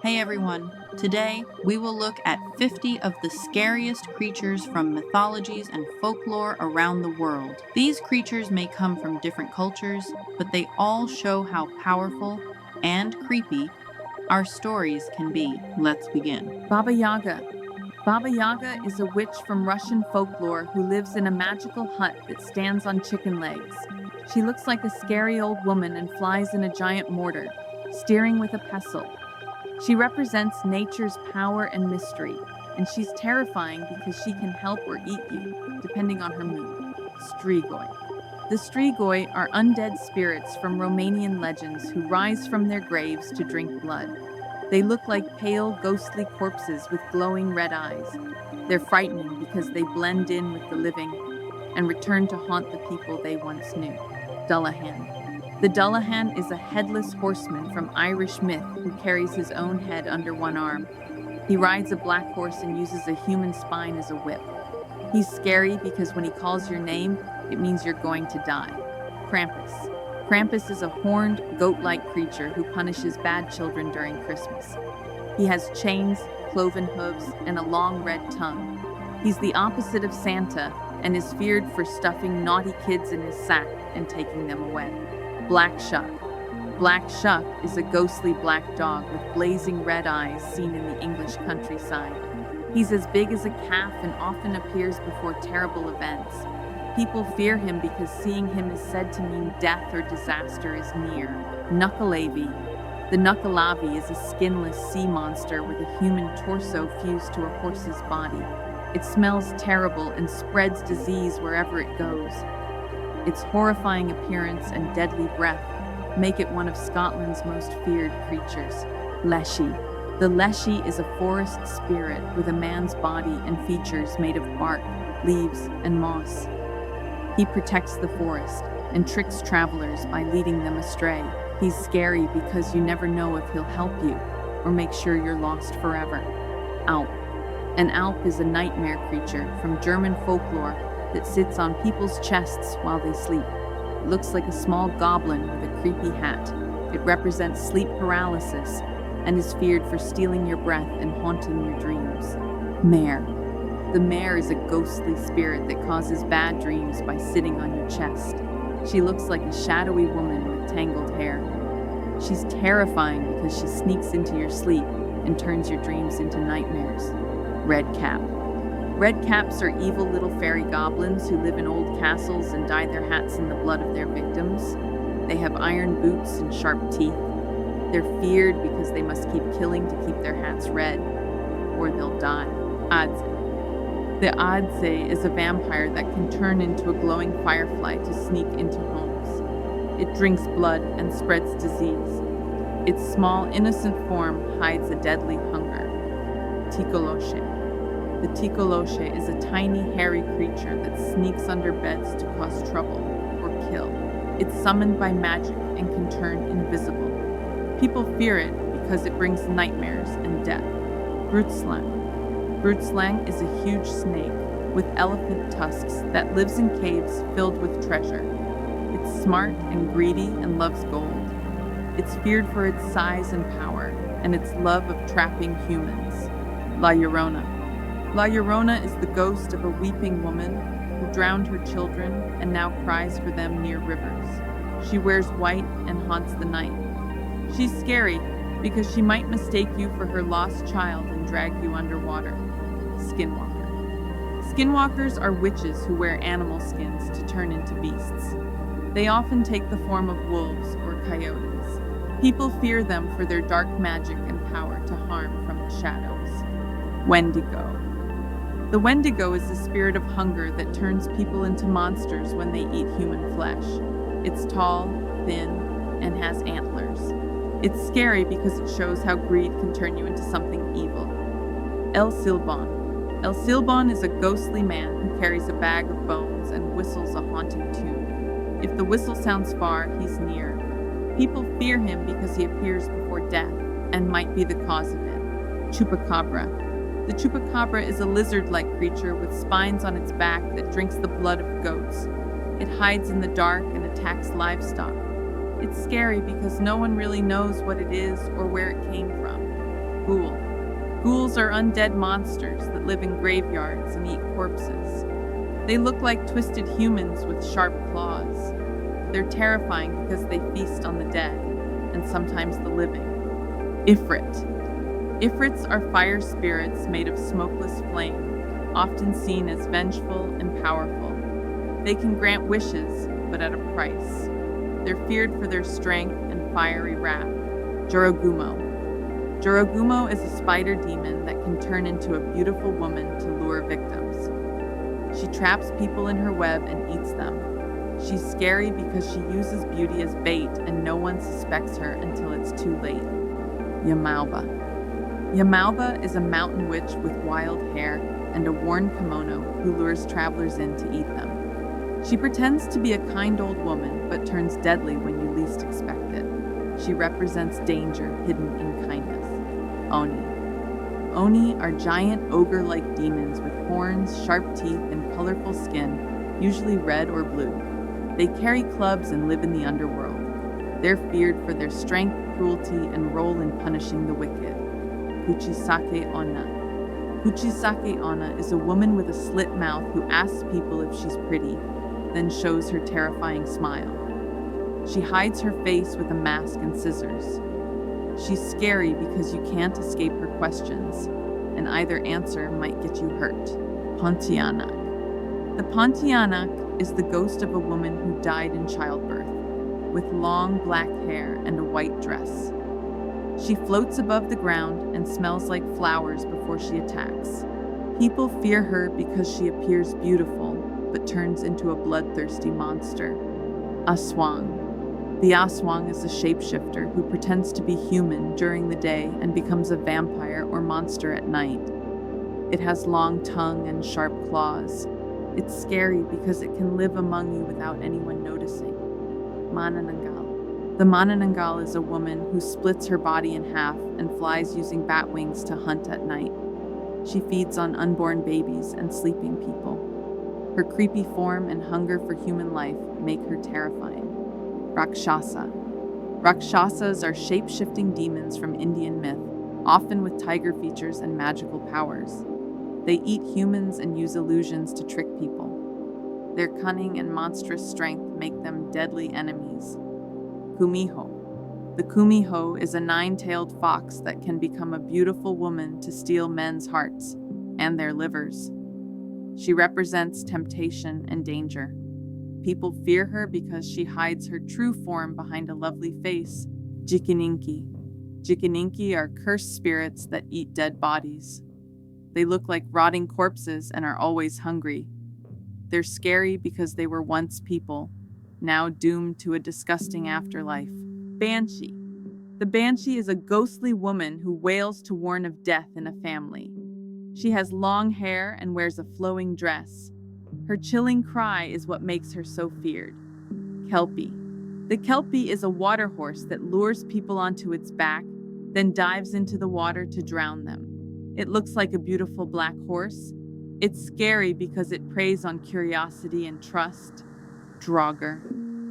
Hey everyone! Today, we will look at 50 of the scariest creatures from mythologies and folklore around the world. These creatures may come from different cultures, but they all show how powerful and creepy our stories can be. Let's begin. Baba Yaga. Baba Yaga is a witch from Russian folklore who lives in a magical hut that stands on chicken legs. She looks like a scary old woman and flies in a giant mortar, steering with a pestle. She represents nature's power and mystery, and she's terrifying because she can help or eat you, depending on her mood. Strigoi. The Strigoi are undead spirits from Romanian legends who rise from their graves to drink blood. They look like pale, ghostly corpses with glowing red eyes. They're frightening because they blend in with the living and return to haunt the people they once knew. Dullahan. The Dullahan is a headless horseman from Irish myth who carries his own head under one arm. He rides a black horse and uses a human spine as a whip. He's scary because when he calls your name, it means you're going to die. Krampus. Krampus is a horned, goat-like creature who punishes bad children during Christmas. He has chains, cloven hooves, and a long red tongue. He's the opposite of Santa and is feared for stuffing naughty kids in his sack and taking them away. Black Shuck. Black Shuck is a ghostly black dog with blazing red eyes seen in the English countryside. He's as big as a calf and often appears before terrible events. People fear him because seeing him is said to mean death or disaster is near. Knuckleavi. The Knuckleavi is a skinless sea monster with a human torso fused to a horse's body. It smells terrible and spreads disease wherever it goes. Its horrifying appearance and deadly breath make it one of Scotland's most feared creatures. Leshy. The Leshy is a forest spirit with a man's body and features made of bark, leaves, and moss. He protects the forest and tricks travelers by leading them astray. He's scary because you never know if he'll help you or make sure you're lost forever. Alp. An Alp is a nightmare creature from German folklore that sits on people's chests while they sleep. It looks like a small goblin with a creepy hat. It represents sleep paralysis and is feared for stealing your breath and haunting your dreams. Mare. The mare is a ghostly spirit that causes bad dreams by sitting on your chest. She looks like a shadowy woman with tangled hair. She's terrifying because she sneaks into your sleep and turns your dreams into nightmares. Red Cap. Red Caps are evil little fairy goblins who live in old castles and dye their hats in the blood of their victims. They have iron boots and sharp teeth. They're feared because they must keep killing to keep their hats red, or they'll die. Adze. The Adze is a vampire that can turn into a glowing firefly to sneak into homes. It drinks blood and spreads disease. Its small, innocent form hides a deadly hunger. Tikoloshe. The Tikoloshe is a tiny, hairy creature that sneaks under beds to cause trouble or kill. It's summoned by magic and can turn invisible. People fear it because it brings nightmares and death. Brutslang. Brutslang is a huge snake with elephant tusks that lives in caves filled with treasure. It's smart and greedy and loves gold. It's feared for its size and power and its love of trapping humans. La Llorona. La Llorona is the ghost of a weeping woman who drowned her children and now cries for them near rivers. She wears white and haunts the night. She's scary because she might mistake you for her lost child and drag you underwater. Skinwalker. Skinwalkers are witches who wear animal skins to turn into beasts. They often take the form of wolves or coyotes. People fear them for their dark magic and power to harm from the shadows. Wendigo. The Wendigo is the spirit of hunger that turns people into monsters when they eat human flesh. It's tall, thin, and has antlers. It's scary because it shows how greed can turn you into something evil. El Silbon. El Silbon is a ghostly man who carries a bag of bones and whistles a haunting tune. If the whistle sounds far, he's near. People fear him because he appears before death and might be the cause of it. Chupacabra. The chupacabra is a lizard-like creature with spines on its back that drinks the blood of goats. It hides in the dark and attacks livestock. It's scary because no one really knows what it is or where it came from. Ghouls are undead monsters that live in graveyards and eat corpses. They look like twisted humans with sharp claws. They're terrifying because they feast on the dead, and sometimes the living. Ifrit. Ifrits are fire spirits made of smokeless flame, often seen as vengeful and powerful. They can grant wishes, but at a price. They're feared for their strength and fiery wrath. Jorogumo. Jorogumo is a spider demon that can turn into a beautiful woman to lure victims. She traps people in her web and eats them. She's scary because she uses beauty as bait and no one suspects her until it's too late. Yamauba. Yamauba is a mountain witch with wild hair and a worn kimono who lures travelers in to eat them. She pretends to be a kind old woman, but turns deadly when you least expect it. She represents danger hidden in kindness. Oni. Oni are giant ogre-like demons with horns, sharp teeth, and colorful skin, usually red or blue. They carry clubs and live in the underworld. They're feared for their strength, cruelty, and role in punishing the wicked. Kuchisake Onna. Kuchisake Onna is a woman with a slit mouth who asks people if she's pretty, then shows her terrifying smile. She hides her face with a mask and scissors. She's scary because you can't escape her questions, and either answer might get you hurt. Tiyanak. The Tiyanak is the ghost of a woman who died in childbirth, with long black hair and a white dress. She floats above the ground and smells like flowers before she attacks. People fear her because she appears beautiful, but turns into a bloodthirsty monster. Aswang. The Aswang is a shapeshifter who pretends to be human during the day and becomes a vampire or monster at night. It has long tongue and sharp claws. It's scary because it can live among you without anyone noticing. Manananggal. The Manananggal is a woman who splits her body in half and flies using bat wings to hunt at night. She feeds on unborn babies and sleeping people. Her creepy form and hunger for human life make her terrifying. Rakshasa. Rakshasas are shape-shifting demons from Indian myth, often with tiger features and magical powers. They eat humans and use illusions to trick people. Their cunning and monstrous strength make them deadly enemies. Kumiho. The Kumiho is a 9-tailed fox that can become a beautiful woman to steal men's hearts and their livers. She represents temptation and danger. People fear her because she hides her true form behind a lovely face. Jikininki. Jikininki are cursed spirits that eat dead bodies. They look like rotting corpses and are always hungry. They're scary because they were once people, now doomed to a disgusting afterlife. Banshee. The Banshee is a ghostly woman who wails to warn of death in a family. She has long hair and wears a flowing dress. Her chilling cry is what makes her so feared. Kelpie. The Kelpie is a water horse that lures people onto its back, then dives into the water to drown them. It looks like a beautiful black horse. It's scary because it preys on curiosity and trust. Draugr.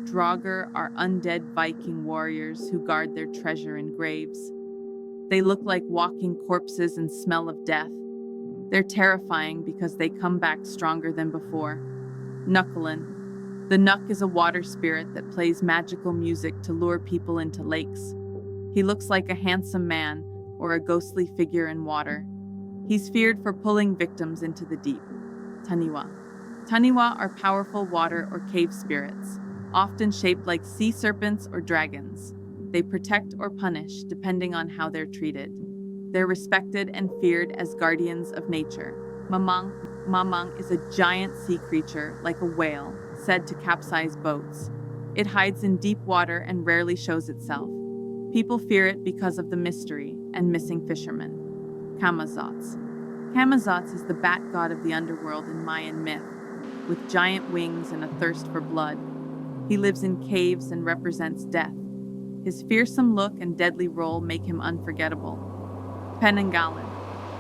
Draugr are undead Viking warriors who guard their treasure in graves. They look like walking corpses and smell of death. They're terrifying because they come back stronger than before. Knucklin. The Knuck is a water spirit that plays magical music to lure people into lakes. He looks like a handsome man or a ghostly figure in water. He's feared for pulling victims into the deep. Taniwa. Taniwa are powerful water or cave spirits, often shaped like sea serpents or dragons. They protect or punish depending on how they're treated. They're respected and feared as guardians of nature. Mamang. Mamang is a giant sea creature, like a whale, said to capsize boats. It hides in deep water and rarely shows itself. People fear it because of the mystery and missing fishermen. Camazotz. Camazotz is the bat god of the underworld in Mayan myth, with giant wings and a thirst for blood. He lives in caves and represents death. His fearsome look and deadly role make him unforgettable. Penangalan.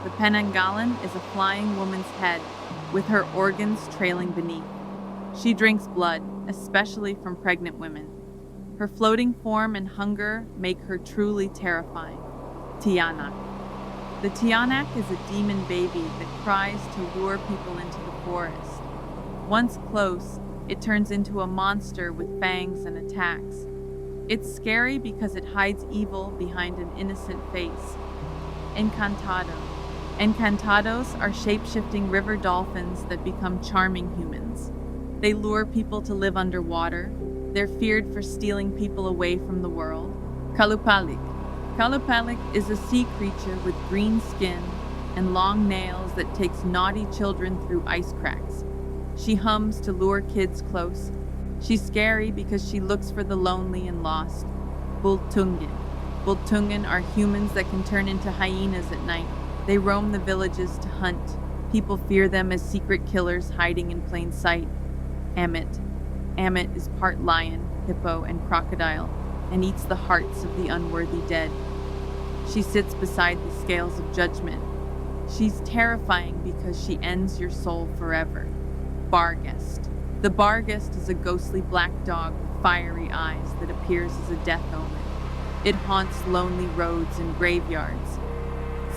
The Penangalan is a flying woman's head, with her organs trailing beneath. She drinks blood, especially from pregnant women. Her floating form and hunger make her truly terrifying. Tiyanak. The Tiyanak is a demon baby that cries to lure people into the forest. Once close, it turns into a monster with fangs and attacks. It's scary because it hides evil behind an innocent face. Encantado. Encantados are shape-shifting river dolphins that become charming humans. They lure people to live underwater. They're feared for stealing people away from the world. Kalupalik. Kalupalik is a sea creature with green skin and long nails that takes naughty children through ice cracks. She hums to lure kids close. She's scary because she looks for the lonely and lost. Bultungin. Bultungin are humans that can turn into hyenas at night. They roam the villages to hunt. People fear them as secret killers hiding in plain sight. Amit. Amit is part lion, hippo, and crocodile, and eats the hearts of the unworthy dead. She sits beside the scales of judgment. She's terrifying because she ends your soul forever. Barghest. The Barghest is a ghostly black dog with fiery eyes that appears as a death omen. It haunts lonely roads and graveyards.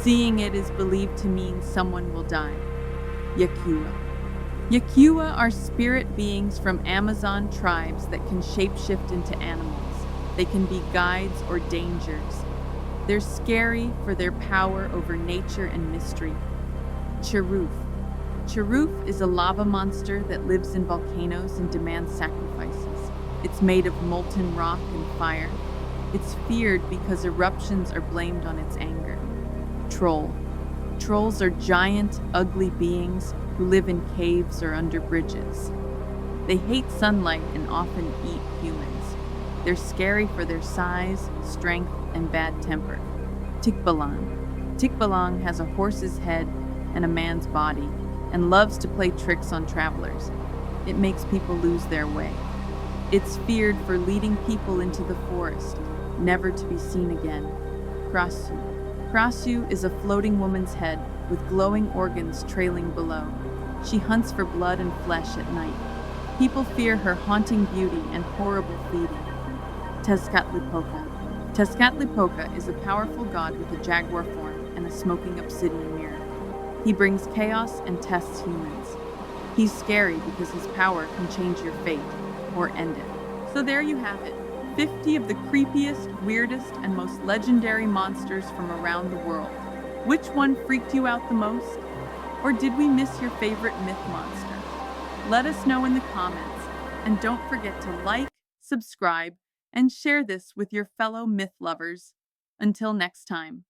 Seeing it is believed to mean someone will die. Yakua. Yakua are spirit beings from Amazon tribes that can shapeshift into animals. They can be guides or dangers. They're scary for their power over nature and mystery. Cheruf. Cheruf is a lava monster that lives in volcanoes and demands sacrifices. It's made of molten rock and fire. It's feared because eruptions are blamed on its anger. Troll. Trolls are giant, ugly beings who live in caves or under bridges. They hate sunlight and often eat humans. They're scary for their size, strength, and bad temper. Tikbalang. Tikbalang has a horse's head and a man's body and loves to play tricks on travelers. It makes people lose their way. It's feared for leading people into the forest, never to be seen again. Krasu. Krasu is a floating woman's head with glowing organs trailing below. She hunts for blood and flesh at night. People fear her haunting beauty and horrible feeding. Tezcatlipoca. Tezcatlipoca is a powerful god with a jaguar form and a smoking obsidian mirror. He brings chaos and tests humans. He's scary because his power can change your fate or end it. So there you have it. 50 of the creepiest, weirdest, and most legendary monsters from around the world. Which one freaked you out the most? Or did we miss your favorite myth monster? Let us know in the comments. And don't forget to like, subscribe, and share this with your fellow myth lovers. Until next time.